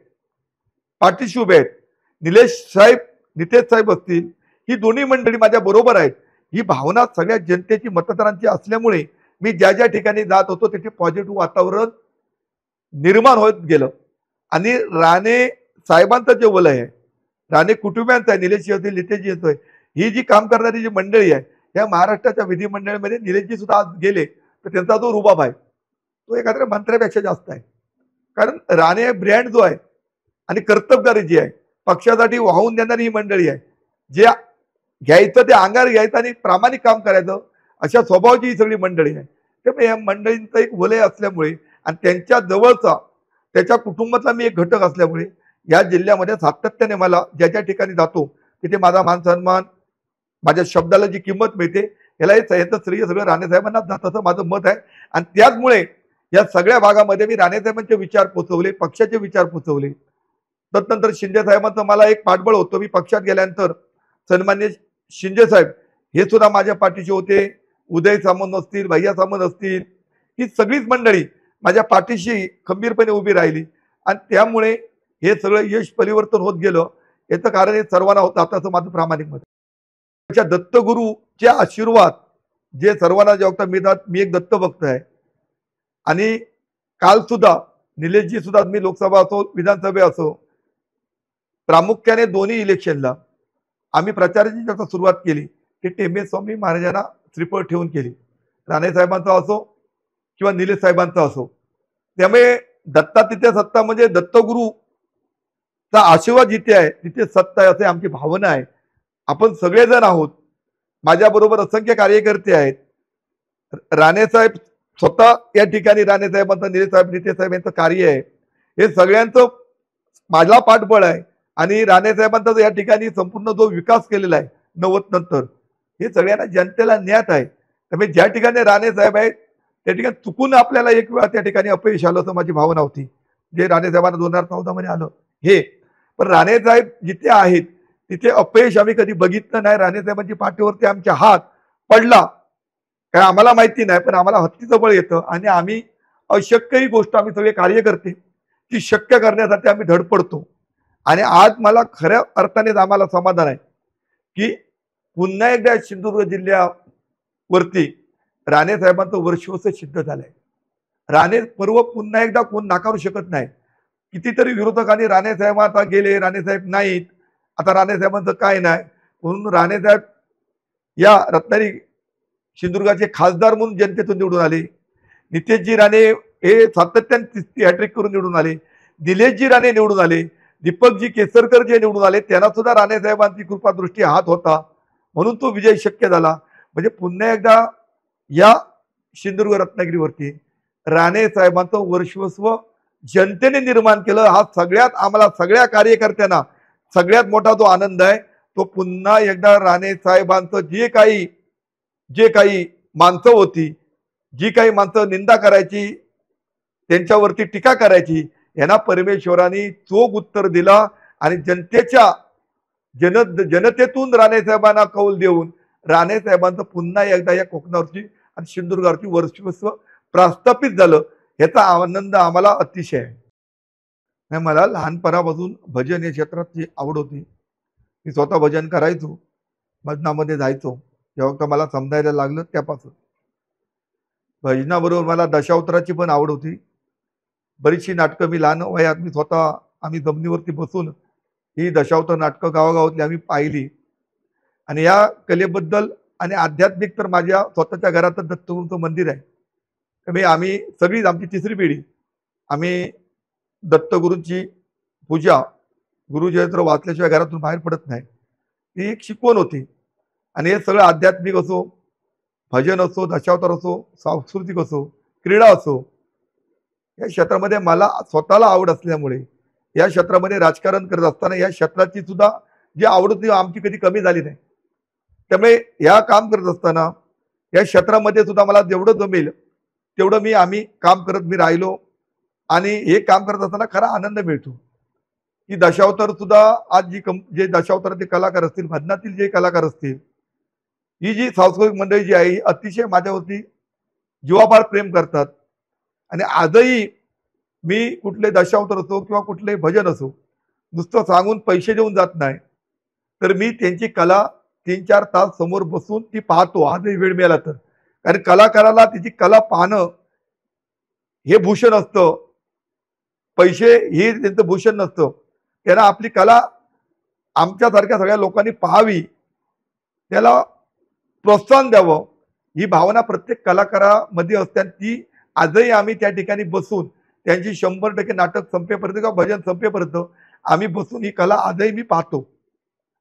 पाठीशी उभे आहेत. निलेश साहेब नितेश साहेब असतील ही दोन्ही मंडळी माझ्या बरोबर आहेत. ही भावना सगळ्या जनतेची मतदारांची असल्यामुळे मी ज्या ज्या ठिकाणी जात होतो तिथे पॉझिटिव्ह वातावरण निर्माण होत गेलं. आणि राणे साहेबांचं जे वलय आहे, राणे कुटुंबियांचं आहे, निलेशजी असतील नितेशजी असतील, ही जी काम करणारी जी मंडळी आहे या महाराष्ट्राच्या विधिमंडळामध्ये निलेशजी सुद्धा आज गेले तर त्यांचा जो रुबाब आहे तो एखाद्या मंत्र्यापेक्षा जास्त आहे. कारण राणे ब्रँड जो आहे आणि कर्तबगारी जी आहे पक्षासाठी वाहून देणारी ही मंडळी आहे. जे घ्यायचं ते अंगार घ्यायचं आणि प्रामाणिक काम करायचं अशा स्वभावाची ही सगळी मंडळी आहे. त्यामुळे या मंडळींचं एक वलय असल्यामुळे आणि त्यांच्या जवळचा त्याच्या कुटुंबातला मी एक घटक असल्यामुळे या जिल्ह्यामध्ये सातत्याने मला ज्या ज्या ठिकाणी जातो तिथे माझा मान सन्मान, माझ्या शब्दाला जी किंमत मिळते याला याचं श्रेय सगळं राणे साहेबांना जात असं माझं मत आहे. आणि त्याचमुळे या सगळ्या भागामध्ये मी राणे साहेबांचे विचार पोचवले, पक्षाचे विचार पोचवले. तदनंतर शिंदे साहेबांचं मला एक पाठबळ होतं. मी पक्षात गेल्यानंतर सन्मान्य शिंदे साहेब हे सुद्धा माझ्या पाठीशी होते. उदय सामंत असतील, भैया सामंत असतील, ही सगळीच मंडळी माझ्या पाठीशी खंबीरपणे उभी राहिली. आणि त्यामुळे हे सगळं यश परिवर्तन होत गेलं. याचं कारण हे सर्वांना होतं आता असं माझं प्रामाणिक मत. त्याच्या दत्तगुरूचे आशीर्वाद जे सर्वांना जेव्हा मिळतात, मी एक दत्तभक्त आहे. आणि काल सुद्धा निलेशजी सुद्धा मी लोकसभा असो विधानसभा असो प्रामुख्याने दोन्ही इलेक्शनला आम्ही प्रचाराची जेव्हा सुरुवात केली ते टेंबे स्वामी महाराजांना श्रीफळ ठेवून केली, राणे साहेबांचा असो किंवा निलेश साहेबांचा असो. त्यामुळे दत्ता तिथे सत्ता म्हणजे दत्तगुरूचा आशीर्वाद जिथे आहे तिथे सत्ता आहे, असे आमची भावना आहे. आपण सगळेजण आहोत. माझ्याबरोबर असंख्य कार्यकर्ते आहेत. राणे साहेब स्वतः या ठिकाणी, राणे साहेबांचं, निलेश साहेब, नितेश साहेब यांचं कार्य आहे, हे सगळ्यांचं माझा पाठबळ आहे. आणि राणे साहेबांचा या ठिकाणी संपूर्ण जो विकास केलेला आहे 90 नंतर, हे सगळ्यांना जनतेला ज्ञात आहे. त्यामुळे ज्या ठिकाणी राणे साहेब आहेत त्या ठिकाणी चुकून आपल्याला एक वेळा त्या ठिकाणी अपयश आलं असं माझी भावना होती, जे राणे साहेबांना 2014 मध्ये आलं हे. पण राणे साहेब जिथे आहेत तिथे अपयश आम्ही कधी बघितलं नाही. राणे साहेबांची पाठीवरती आमच्या हात पडला काय आम्हाला माहिती नाही, पण आम्हाला हत्तीचं बळ येतं आणि आम्ही अशक्य ही गोष्ट, आम्ही सगळे कार्यकर्ते ती शक्य करण्यासाठी आम्ही धडपडतो. आणि आज मला खऱ्या अर्थानेच आम्हाला समाधान आहे की पुन्हा एकदा सिंधुदुर्ग जिल्ह्यावरती राणे साहेबांचं वर्चस्व सिद्ध झालंय. राणे पर्व पुन्हा एकदा कोण नाकारू शकत नाही. कितीतरी विरोधकांनी राणे साहेब आता गेले, राणे साहेब नाहीत, आता राणे साहेबांचं काय नाही म्हणून राणे साहेब या रत्नागिरी सिंधुदुर्गाचे खासदार म्हणून जनतेतून निवडून आले. नितेशजी राणे हे सातत्याने हॅट्रिक करून निवडून आले. निलेशजी राणे निवडून आले. दीपकजी केसरकर जे निवडून आले त्यांना सुद्धा राणे साहेबांची कृपादृष्टी हात होता म्हणून तो विजय शक्य झाला. म्हणजे पुन्हा एकदा या सिंधुदुर्ग रत्नागिरीवरती राणे साहेबांचं वर्चस्व जनतेने निर्माण केलं. हा सगळ्यात आम्हाला सगळ्या कार्यकर्त्यांना सगळ्यात मोठा जो आनंद आहे तो पुन्हा एकदा राणे साहेबांचं जे काही माणसं होती, जी काही माणसं निंदा करायची, त्यांच्यावरती टीका करायची, यांना परमेश्वराने चोख उत्तर दिला आणि जनतेतून राणे साहेबांना कौल देऊन राणे साहेबांचं पुन्हा एकदा या कोकणावरची आणि सिंधुदुर्गावरची वर्चस्व प्रस्थापित झालं. याचा आनंद आम्हाला अतिशय आहे. मला लहानपणापासून भजन या क्षेत्राची आवड होती. मी स्वतः भजन करायचो, भजनामध्ये जायचो. जेव्हा मला समजायला लागलं त्यापासून भजनाबरोबर मला दशावताराची पण आवड होती. बरीचशी नाटकं मी लहान वयात मी स्वतः आम्ही जमिनीवरती बसून ही दशावतार नाटकं गावागावातली आम्ही पाहिली. आणि या कलेबद्दल आणि आध्यात्मिक तर माझ्या स्वतःच्या घरातच दत्तगुरूंचं मंदिर आहे. त्यामुळे आम्ही सगळीच आमची तिसरी पिढी आम्ही दत्तगुरूंची पूजा, गुरुचरित्र वाचल्याशिवाय घरातून बाहेर पडत नाही. ती एक शिकवण होती. आणि हे सगळं आध्यात्मिक असो, भजन असो, दशावतार असो, सांस्कृतिक असो, क्रीडा असो, या क्षेत्रामध्ये मला स्वतःला आवड असल्यामुळे या क्षेत्रामध्ये राजकारण करत असताना या क्षेत्राची सुद्धा जी आवड होती आमची कधी कमी झाली नाही. त्यामुळे या काम करत असताना या क्षेत्रामध्ये सुद्धा मला जेवढं जमेल तेवढं आम्ही काम करत मी राहिलो. आणि हे काम करत असताना खरा आनंद मिळतो की दशावतार सुद्धा आज जे दशावतारातील कलाकार असतील, भजनातील जे कलाकार असतील, ही जी सांस्कृतिक मंडळी जी आहे ही अतिशय माझ्यावरती जीवापाड प्रेम करतात. आणि आजही मी कुठले दशावतार असो किंवा कुठले भजन असो नुसतं सांगून पैसे देऊन जात नाही, तर मी त्यांची कला 3-4 तास समोर बसून ती पाहतो आजही वेळ मिळाला तर. कारण कलाकाराला तिची कला पाहणं हे भूषण असतं, पैसे हे त्यांचं भूषण नसतं. त्यांना आपली कला आमच्यासारख्या सगळ्या लोकांनी पाहावी, त्याला प्रोत्साहन द्यावं ही भावना प्रत्येक कलाकारामध्ये असते. आणि ती आजही आम्ही त्या ठिकाणी बसून त्यांची 100% नाटक संपेपर्यंत किंवा भजन संपेपर्यंत आम्ही बसून ही कला आजही मी पाहतो.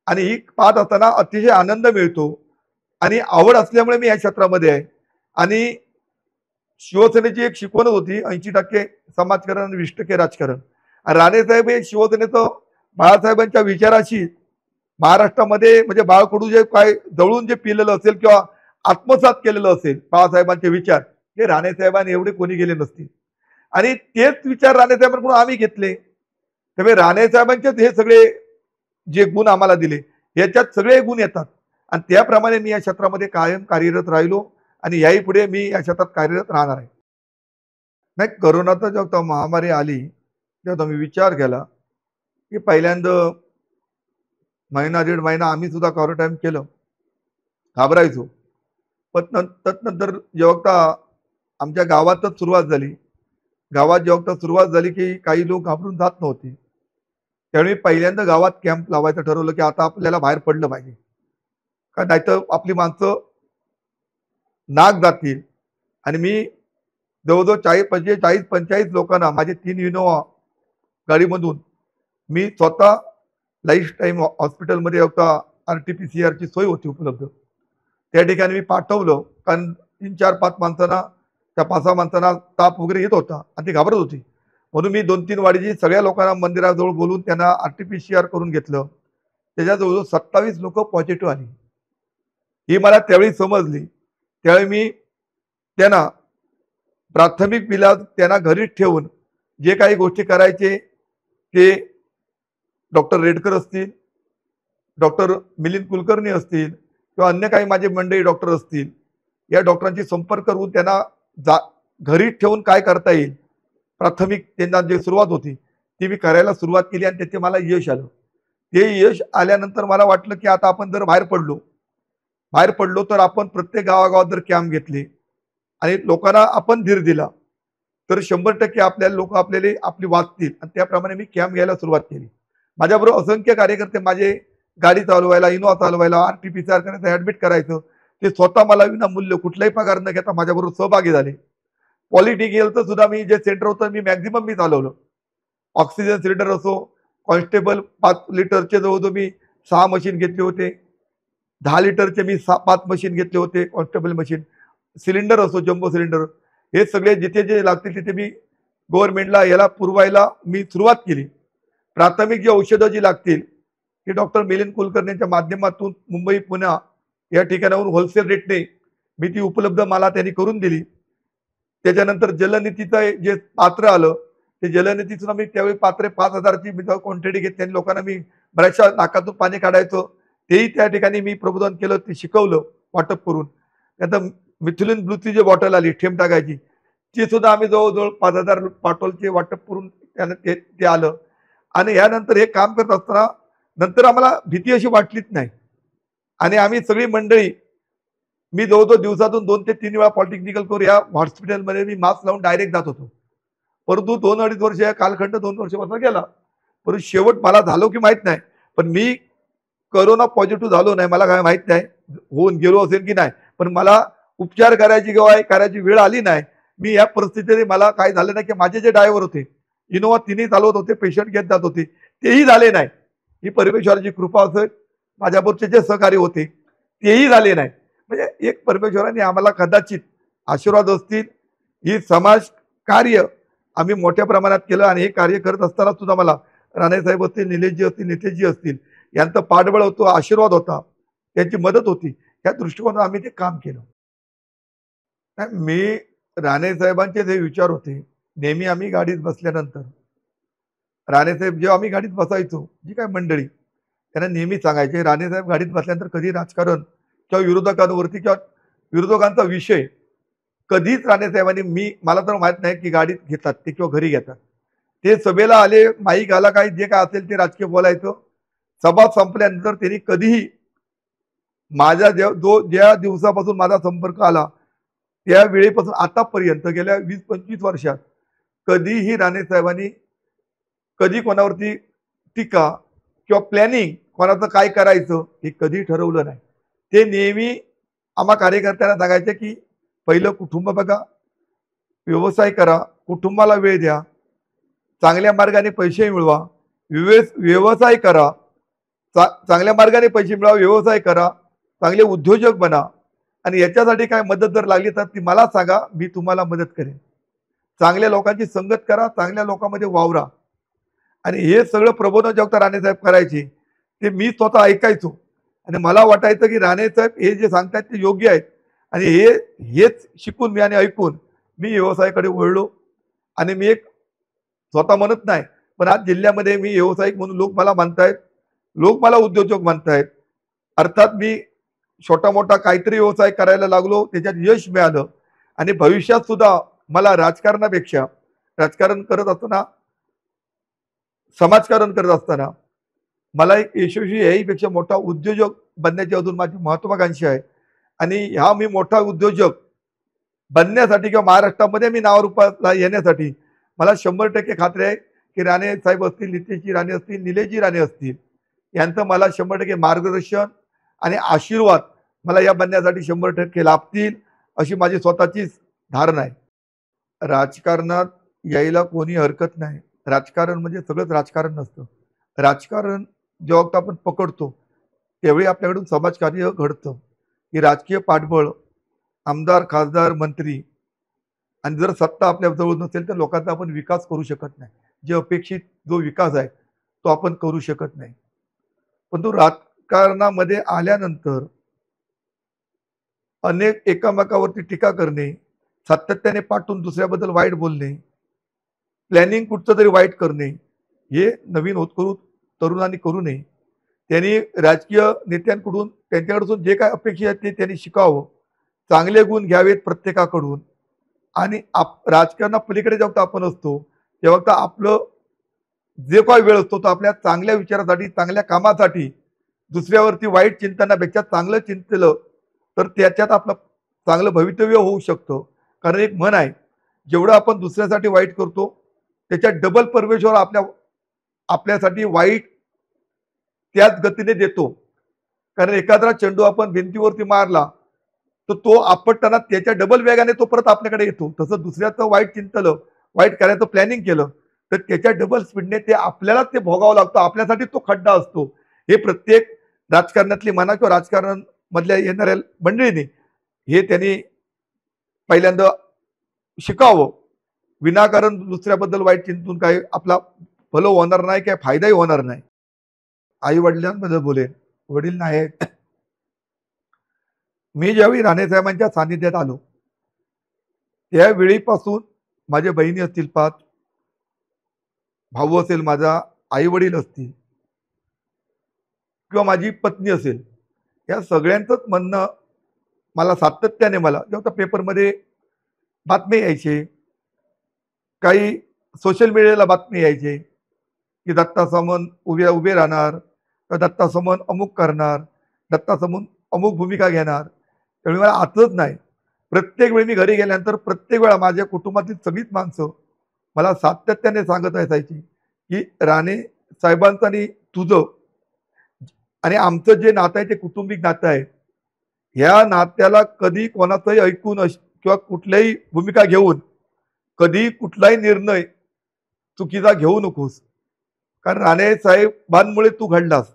आणि ही पाहत असताना अतिशय आनंद मिळतो. आणि आवड असल्यामुळे मी या क्षेत्रामध्ये आहे. आणि शिवसेनेची एक शिकवणच होती 80% समाजकारण आणि 20% राजकारण. राणेसाहेब हे शिवसेनेचं बाळासाहेबांच्या विचाराशी महाराष्ट्रामध्ये म्हणजे बाळकडू जे काय जवळून जे पिलेलं असेल किंवा आत्मसात केलेलं असेल बाळासाहेबांचे विचार, हे राणेसाहेबांनी एवढे कोणी गेले नसतील. आणि तेच विचार राणेसाहेबांकडून आम्ही घेतले. त्यामुळे राणेसाहेबांचेच हे सगळे जे गुण आम्हाला दिले याच्यात सगळे गुण येतात. आणि त्याप्रमाणे मी या क्षेत्रामध्ये कायम कार्यरत राहिलो आणि याही पुढे मी या क्षेत्रात कार्यरत राहणार आहे. नाही, करोनाचा जेव्हा महामारी आली तेव्हा मी विचार केला की पहिल्यांदा महिना 1.5 महिना आम्ही सुद्धा क्वारंटाईन केलं, घाबरायचो. पण तत्नंतर जेव्हा आमच्या गावातच सुरुवात झाली, गावात जेव्हा सुरुवात झाली की काही लोक घाबरून जात नव्हते, त्यावेळी पहिल्यांदा गावात कॅम्प लावायचं ठरवलं की आता आपल्याला बाहेर पडलं पाहिजे. का नाहीतर आपली माणसं नाक जातील. आणि मी जवळजवळ 40-45 लोकांना माझे 3 इनोव्हा गाडीमधून मी स्वतः लाईफ टाईम हॉस्पिटलमध्ये होता RT-PCR ची सोय होती उपलब्ध. त्या ठिकाणी मी पाठवलं कारण 3-4-5 माणसांना त्या 5-6 माणसांना ताप वगैरे येत होता आणि ते घाबरत होती. म्हणून मी 2-3 वाडीची सगळ्या लोकांना मंदिराजवळ बोलून त्यांना RT-PCR करून घेतलं. त्याच्या जवळजवळ 27 लोक पॉझिटिव्ह आली. ही मला त्यावेळी समजली. त्यावेळी मी त्यांना प्राथमिक इलाज त्यांना घरीच ठेवून जे काही गोष्टी करायचे ते डॉक्टर रेडकर असतील, डॉक्टर मिलिंद कुलकर्णी असतील किंवा अन्य काही माझे मंडळी डॉक्टर असतील, या डॉक्टरांशी संपर्क करून त्यांना घरीच ठेवून काय करता येईल प्राथमिक त्यांना जे सुरुवात होती ती मी करायला सुरुवात केली आणि त्याचे मला यश आलं. ते यश आल्यानंतर मला वाटलं की आता आपण जर बाहेर पडलो तर आपण प्रत्येक गावागावात जर कॅम्प घेतले आणि लोकांना आपण धीर दिला तर 100% आपल्याला लोक आपली वाचतील आणि त्याप्रमाणे मी कॅम्प घ्यायला सुरुवात केली. माझ्याबरोबर असंख्य कार्यकर्ते माझे गाडी चालवायला, इनोवा चालवायला, RT-PCR करायचं, ऍडमिट करायचं, ते स्वतः मला विनामूल्य कुठलाही पगार न घेता माझ्याबरोबर सहभागी झाले. पॉलिटिकलचं सुद्धा मी जे सेंटर होतं मी मॅक्झिमम मी चालवलं. ऑक्सिजन सिलेंडर असो, कॉन्स्टेबल 5 लिटरचे जवळजवळ मी 6 मशीन घेतले होते. 10 लिटरचे मी 5 मशीन घेतले होते कॉन्स्टेबल मशीन. सिलेंडर असो, जम्बो सिलेंडर, हे सगळे जिथे जे लागतील तिथे मी गव्हर्नमेंटला याला पुरवायला मी सुरुवात केली. प्राथमिक जी औषधं जी लागतील ते डॉक्टर मिलिंद कुलकर्णींच्या माध्यमातून मुंबई, पुणे या ठिकाणाहून होलसेल रेटने मी ती उपलब्ध मला त्यांनी करून दिली. त्याच्यानंतर जलनिधीचं जे पात्र आलं ते जलनिधीचं मी त्यावेळी पात्रे 5,000ची मी क्वांटिटी घेतली आणि लोकांना मी बऱ्याचशा नाकातून पाणी काढायचो तेही त्या ठिकाणी मी प्रबोधन केलं, ते शिकवलं वाटप करून. त्यानंतर मिथिलीन ब्लूची जी बॉटल आली ठेम टाकायची ती सुद्धा आम्ही जवळजवळ 5,000 बॉटलचे वाटप करून त्यानं ते आलं. आणि यानंतर हे काम करत असताना नंतर आम्हाला भीती अशी वाटलीच नाही आणि आम्ही सगळी मंडळी मी जवळजवळ दिवसातून 2 ते 3 वेळा पॉलिटेक्निकल कोर या हॉस्पिटलमध्ये मी मास्क लावून डायरेक्ट जात होतो. परंतु 2-2.5 वर्ष या कालखंड 2 वर्षापासून गेला. परंतु शेवट मला झालो की माहित नाही, पण मी कोरोना पॉझिटिव्ह झालो नाही, मला काय माहित नाही होऊन गेलो असेल की नाही, पण मला उपचार करायची वेळ आली नाही. मी या परिस्थितीने मला काय झालं नाही की माझे जे ड्रायव्हर होते इनोवा तिन्ही चालवत होते, पेशंट घेत जात होते, तेही झाले नाही. ही परमेश्वराची कृपा असेल. माझ्याबरोबरचे जे सहकारी होते तेही झाले नाही. म्हणजे एक परमेश्वराने आम्हाला कदाचित आशीर्वाद असतील. ही समाज कार्य आम्ही मोठ्या प्रमाणात केलं आणि हे कार्य करत असताना सुद्धा मला राणेसाहेब असतील, निलेशजी असतील, नितेशजी असतील यांचं पाठबळ होतं, आशीर्वाद होता, त्यांची मदत होती. या दृष्टिकोनातून आम्ही ते काम केलं. मी राणेसाहेबांचे जे विचार होते नेहमी आम्ही गाडीत बसल्यानंतर राणेसाहेब जेव्हा आम्ही गाडीत बसायचो जी काय मंडळी त्यांना नेहमी सांगायचे राणेसाहेब गाडीत बसल्यानंतर कधी राजकारण किंवा विरोधकांवरती किंवा विरोधकांचा विषय कधीच राणेसाहेबांनी मला तर माहित नाही की गाडीत घेतात ते किंवा घरी घेतात. ते सभेला आले, माईक आला, काय जे काय असेल ते राजकीय बोलायचं. सभा संपल्यानंतर त्यांनी कधीही माझ्या ज्या दिवसापासून माझा संपर्क आला त्या वेळेपासून आतापर्यंत गेल्या 20-25 वर्षात कधीही राणेसाहेबांनी कधी कोणावरती टीका किंवा प्लॅनिंग कोणाचं काय करायचं हे कधी ठरवलं नाही. ते नेहमी आम्हा कार्यकर्त्यांना सांगायचे की पहिलं कुटुंब बघा, व्यवसाय करा, कुटुंबाला वेळ द्या, चांगल्या मार्गाने पैसे मिळवा, व्यवसाय करा, चांगल्या मार्गाने पैसे मिळवा, व्यवसाय करा, चांगले उद्योजक बना आणि याच्यासाठी काय मदत जर लागली तर ती मला सांगा, मी तुम्हाला मदत करेन. चांगल्या लोकांची संगत करा, चांगल्या लोकांमध्ये वावरा. आणि हे सगळं प्रबोधन जेव्हा राणेसाहेब करायचे ते मी स्वतः ऐकायचो आणि मला वाटायचं की राणेसाहेब हे जे सांगतात ते योग्य आहेत आणि हेच शिकून मी आणि ऐकून मी व्यवसायाकडे वळलो. आणि मी एक स्वतः म्हणत नाही, पण आज जिल्ह्यामध्ये मी व्यावसायिक म्हणून लोक मला म्हणतायत, लोक मला उद्योजक म्हणतायत. अर्थात मी छोटा मोठा काहीतरी व्यवसाय करायला लागलो, त्याच्यात यश मिळालं आणि भविष्यात सुद्धा मला राजकारण करत असताना, समाजकारण करत असताना मला एक यशस्वी याहीपेक्षा मोठा उद्योजक बनण्याची अजून माझी महत्वाकांक्षा आहे. आणि हा मी मोठा उद्योजक बनण्यासाठी किंवा महाराष्ट्रामध्ये मी नावारूपाला येण्यासाठी मला 100% खात्री आहे की राणे साहेब असतील, नितेशजी राणे असतील, निलेशजी राणे असतील यांचं मला 100% मार्गदर्शन आणि आशीर्वाद मला या बनण्यासाठी 100% लाभतील अशी माझी स्वतःचीच धारणा आहे। राजकारणात यायला कोणी हरकत नाही। राजकारण म्हणजे सगळंच राजकारण नसतं। राजकारण जेव्हा आपण पकडतो त्यावेळी आपल्याकडून समाजकार्य घडतं, की राजकीय पाठबळ, आमदार, खासदार, मंत्री आणि जर सत्ता आपल्या जवळ नसेल तर लोकांचा आपण विकास करू शकत नाही। जे अपेक्षित जो विकास आहे तो आपण करू शकत नाही। पण तो राजकारणामध्ये आल्यानंतर अनेक एकामेकावरती टीका करणे, सातत्याने पाठवून दुसऱ्याबद्दल वाईट बोलणे, प्लॅनिंग कुठचं तरी वाईट करणे, हे नवीन होतकरू तरुणांनी करू नये। त्यांनी राजकीय नेत्यांकडून त्यांच्याकडून जे काय अपेक्षित आहे ते त्यांनी शिकावं, चांगले गुण घ्यावेत प्रत्येकाकडून आणि राजकारणापलीकडे जेव्हा आपण असतो तेव्हा आपलं जे काही वेळ असतो तो आपल्या चांगल्या विचारासाठी, चांगल्या कामासाठी, दुसऱ्यावरती वाईट चिंतनापेक्षा चांगलं चिंतलं तर त्याच्यात आपलं चांगलं भवितव्य होऊ शकतं। कारण एक म्हण आहे, जेवढं आपण दुसऱ्यासाठी वाईट करतो त्याच्या डबल परमेश्वर आपल्यासाठी वाईट त्याच गतीने देतो। कारण एखादा चेंडू आपण भिंतीवरती मारला तर तो आपटताना त्याच्या डबल वेगाने तो परत आपल्याकडे येतो। तसं दुसऱ्याचं वाईट चिंतलं, वाईट करायचं प्लॅनिंग केलं तर त्याच्या डबल स्पीडने ते आपल्याला ते भोगावं लागतं, आपल्यासाठी तो खड्डा असतो। हे प्रत्येक राजकारणातली म्हणा किंवा राजकारण मधल्या येणाऱ्या मंडळींनी हे त्यांनी पहिल्यांदा शिकावं। विनाकारण दुसऱ्याबद्दल वाईट चिंतून काय आपला भलं होणार नाही, काय फायदाही होणार नाही। आई वडिलांबद्दल बोलेन, वडील नाही आहेत। मी ज्यावेळी राणे साहेबांच्या सानिध्यात आलो त्यावेळीपासून माझ्या बहिणी असतील 5, भाऊ असेल माझा, आई वडील असतील किंवा माझी पत्नी असेल, या सगळ्यांचंच म्हणणं मला सातत्याने जेव्हा पेपरमध्ये बातमी यायचे, काही सोशल मीडियाला बातमी यायचे की दत्ता सामंत उभे राहणार, तर दत्ता सामंत अमुक करणार, दत्ता सामंत अमुक भूमिका घेणार। त्यावेळी मला आठवत नाही, प्रत्येक वेळी मी घरी गेल्यानंतर प्रत्येक वेळा माझ्या कुटुंबातील सगळीच माणसं मला सातत्याने सांगत असायची की राणे साहेबांचं आणि तुझं आणि आमचं जे नातं आहे ते कौटुंबिक नातं आहे। ह्या नात्याला कधी कोणाचंही ऐकून किंवा कुठल्याही भूमिका घेऊन कधी कुठलाही निर्णय चुकीचा घेऊ नकोस। कारण राणे साहेबांमुळे तू घडलास।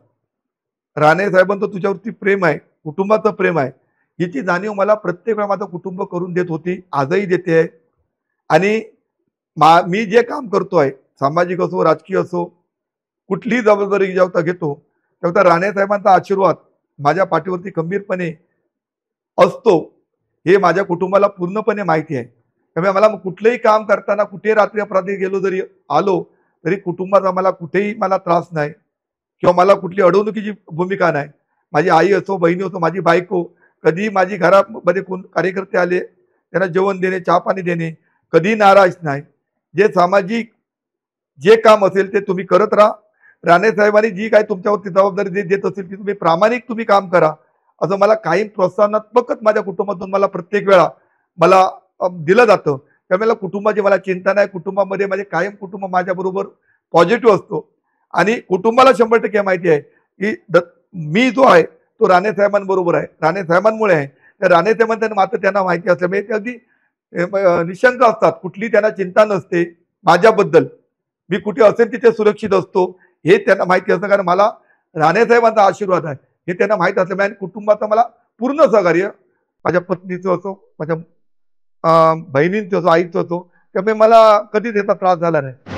राणे साहेबांचं तुझ्यावरती प्रेम आहे, कुटुंबाचं प्रेम आहे, याची जाणीव मला प्रत्येक वेळा माझं कुटुंब करून देत होती, आजही देते आहे। आणि मी जे काम करतोय, सामाजिक असो, राजकीय असो, कुठलीही जबाबदारी जेव्हा घेतो तेव्हा राणे साहेबांचा आशीर्वाद माझ्या पाठीवरती खंबीरपणे असतो, हे माझ्या कुटुंबाला पूर्णपणे माहिती आहे। त्यामुळे मला कुठलंही काम करताना कुठे रात्री अपराधी गेलो जरी आलो तरी कुटुंबाचा मला कुठेही त्रास नाही किंवा मला कुठली अडवणुकीची भूमिका नाही। माझी आई असो, बहिणी असो, माझी बायको, कधी माझी घरामध्ये कोण कार्यकर्ते आले त्यांना जेवण देणे, चहा पाणी देणे, कधी नाराज नाही। जे सामाजिक जे काम असेल ते तुम्ही करत राहा। राणे साहेबांनी जी काय तुमच्यावरती जबाबदारी देत असेल ती तुम्ही प्रामाणिक काम करा, असं मला कायम प्रोत्साहनात्मकच माझ्या कुटुंबातून मला प्रत्येक वेळा दिलं जातं। त्यामुळे कुटुंबाची मला चिंता नाही। कुटुंबामध्ये माझे कायम कुटुंब माझ्याबरोबर पॉझिटिव्ह असतो आणि कुटुंबाला 100% माहिती आहे की मी जो आहे तो राणे साहेबांबरोबर आहे, राणे साहेबांमुळे आहे। त्या राणे साहेबांना मात्र त्यांना माहिती असल्यामुळे ते अगदी निशंक असतात, कुठली त्यांना चिंता नसते माझ्याबद्दल। मी कुठे असेल तिथे सुरक्षित असतो हे त्यांना माहिती असतं, कारण मला राणे साहेबांचा आशीर्वाद आहे हे त्यांना माहित असल्यामुळे आणि कुटुंबाचं मला पूर्ण सहकार्य, माझ्या पत्नीचं असो, माझ्या बहिणींचं असो, आईचं असो, त्यामुळे मला कधीच याचा त्रास झाला नाही।